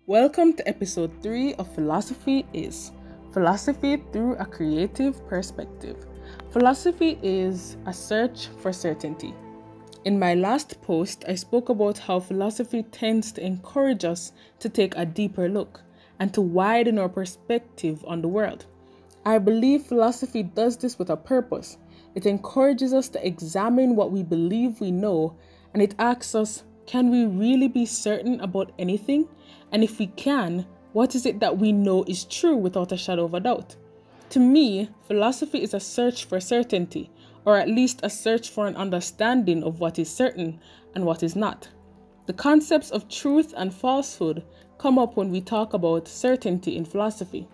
Welcome to episode 3 of Philosophy is Philosophy through a Creative Perspective. Philosophy is a search for certainty. In my last post, I spoke about how philosophy tends to encourage us to take a deeper look and to widen our perspective on the world. I believe philosophy does this with a purpose. It encourages us to examine what we believe we know, and it asks us, can we really be certain about anything? And if we can, what is it that we know is true without a shadow of a doubt? To me, philosophy is a search for certainty, or at least a search for an understanding of what is certain and what is not. The concepts of truth and falsehood come up when we talk about certainty in philosophy.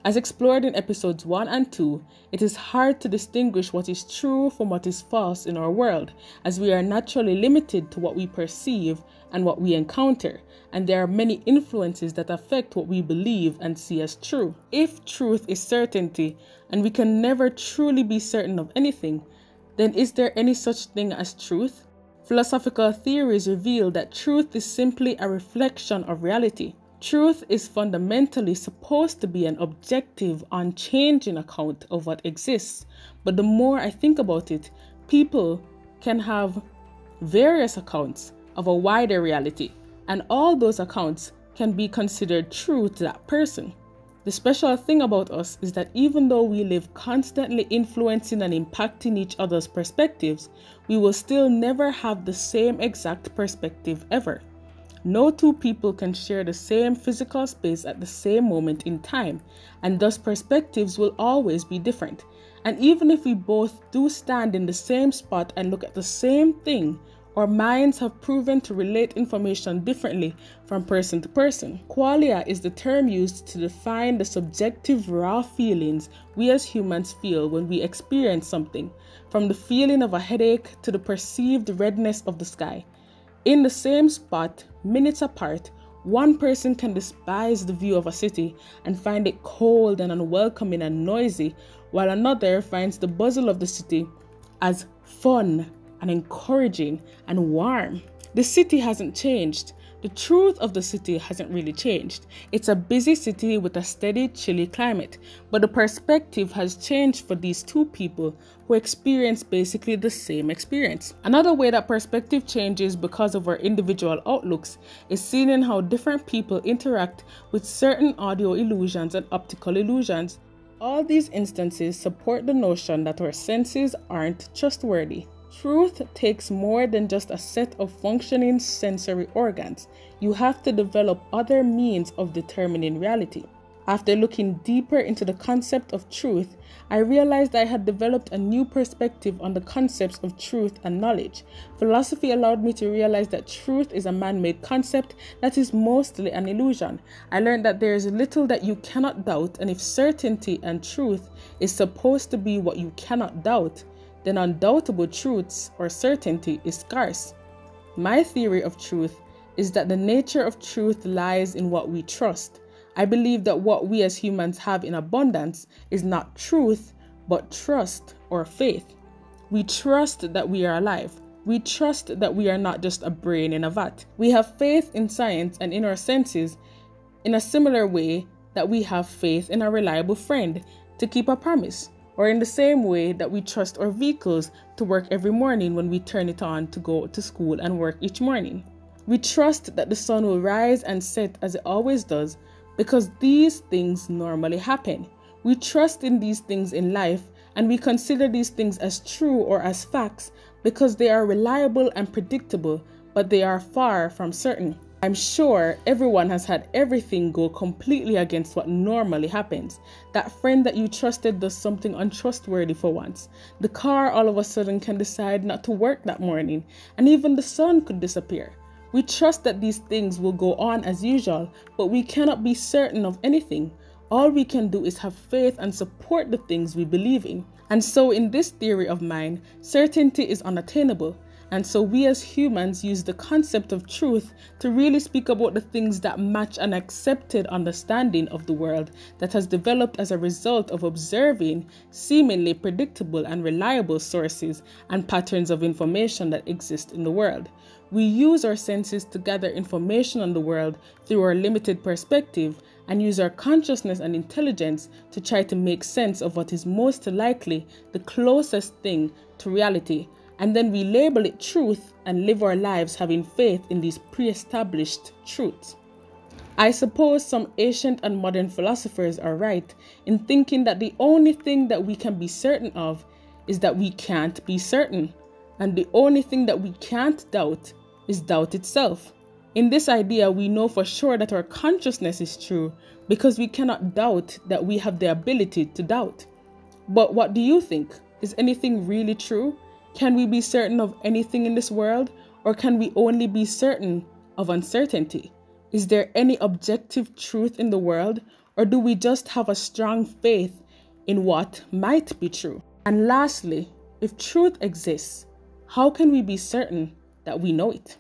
As explored in episodes 1 and 2, it is hard to distinguish what is true from what is false in our world, as we are naturally limited to what we perceive and what we encounter, and there are many influences that affect what we believe and see as true. If truth is certainty, and we can never truly be certain of anything, then is there any such thing as truth? Philosophical theories reveal that truth is simply a reflection of reality. Truth is fundamentally supposed to be an objective, unchanging account of what exists. But the more I think about it, people can have various accounts of a wider reality, and all those accounts can be considered true to that person. The special thing about us is that even though we live constantly influencing and impacting each other's perspectives, we will still never have the same exact perspective ever. No two people can share the same physical space at the same moment in time, and thus perspectives will always be different. And even if we both do stand in the same spot and look at the same thing, our minds have proven to relate information differently from person to person. Qualia is the term used to define the subjective raw feelings we as humans feel when we experience something, from the feeling of a headache to the perceived redness of the sky. In the same spot, minutes apart, one person can despise the view of a city and find it cold and unwelcoming and noisy, while another finds the bustle of the city as fun and encouraging and warm. The city hasn't changed. The truth of the city hasn't really changed. It's a busy city with a steady, chilly climate, but the perspective has changed for these two people who experience basically the same experience. Another way that perspective changes because of our individual outlooks is seen in how different people interact with certain audio illusions and optical illusions. All these instances support the notion that our senses aren't trustworthy. Truth takes more than just a set of functioning sensory organs. You have to develop other means of determining reality. After looking deeper into the concept of truth, I realized I had developed a new perspective on the concepts of truth and knowledge. Philosophy allowed me to realize that truth is a man-made concept that is mostly an illusion. I learned that there is little that you cannot doubt, and if certainty and truth is supposed to be what you cannot doubt, then undoubtable truths or certainty is scarce. My theory of truth is that the nature of truth lies in what we trust. I believe that what we as humans have in abundance is not truth, but trust or faith. We trust that we are alive. We trust that we are not just a brain in a vat. We have faith in science and in our senses in a similar way that we have faith in a reliable friend to keep a promise, or in the same way that we trust our vehicles to work every morning when we turn it on to go to school and work each morning. We trust that the sun will rise and set as it always does because these things normally happen. We trust in these things in life, and we consider these things as true or as facts because they are reliable and predictable, but they are far from certain. I'm sure everyone has had everything go completely against what normally happens. That friend that you trusted does something untrustworthy for once. The car all of a sudden can decide not to work that morning, and even the sun could disappear. We trust that these things will go on as usual, but we cannot be certain of anything. All we can do is have faith and support the things we believe in. And so in this theory of mine, certainty is unattainable. And so we as humans use the concept of truth to really speak about the things that match an accepted understanding of the world that has developed as a result of observing seemingly predictable and reliable sources and patterns of information that exist in the world. We use our senses to gather information on the world through our limited perspective and use our consciousness and intelligence to try to make sense of what is most likely the closest thing to reality, and then we label it truth and live our lives having faith in these pre-established truths. I suppose some ancient and modern philosophers are right in thinking that the only thing that we can be certain of is that we can't be certain, and the only thing that we can't doubt is doubt itself. In this idea, we know for sure that our consciousness is true because we cannot doubt that we have the ability to doubt. But what do you think? Is anything really true? Can we be certain of anything in this world, or can we only be certain of uncertainty? Is there any objective truth in the world, or do we just have a strong faith in what might be true? And lastly, if truth exists, how can we be certain that we know it?